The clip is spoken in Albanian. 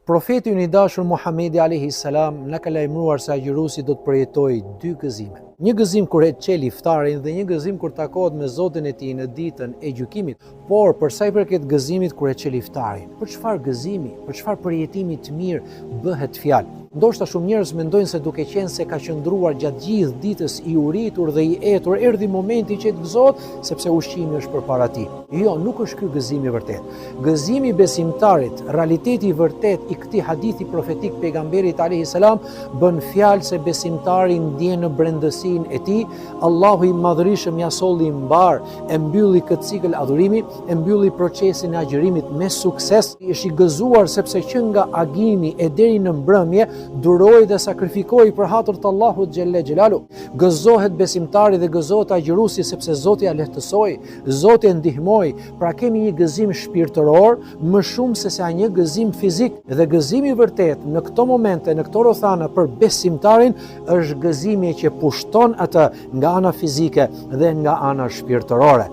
Profeti i dashur Muhamedi alayhi salam na ka lajmëruar se agjëruesi do të përjetojë 2 gëzime. Një gëzim kur e çel iftarin dhe një gëzim kur takohet me Zotin e tij në ditën e gjykimit. Por për sa i përket gëzimit kur e çel iftarin, për çfarë gëzimi, për çfarë përjetimi të mirë bëhet fjalë? Ndoshta shumë njerëz mendojnë se duke qenë se ka qëndruar gjatë gjithë ditës i uritur dhe i etur, erdhi momenti që të gëzohet sepse ushqimi është përpara tij. Jo, nuk është ky gëzimi i vërtet. Gëzimi i besimtarit, realiteti i vërtet i këtij hadithi profetik pejgamberit alayhi salam bën fjalë se besimtari ndjen në brendësinë e tij, Allahu i madhërisëm ja solli mbar, e mbylli këtë cikël adhurimi, e mbylli procesin e agjërimit me sukses. Është i gëzuar sepse që nga agimi e deri në mbrëmje duroi dhe sakrifikoi për hatër të Allahut xhelle xhelalu. Gëzohet besimtari dhe gëzohet agjëruesi sepse Zoti ja lehtësoi, Zoti e ndihmoi. Pra kemi një gëzim shpirtëror më shumë se sa një gëzim fizik. Dhe gëzimi i vërtet në këto momente, në këto rrethana për besimtarin është gëzimi që pushton atë nga ana fizike dhe nga ana shpirtërore.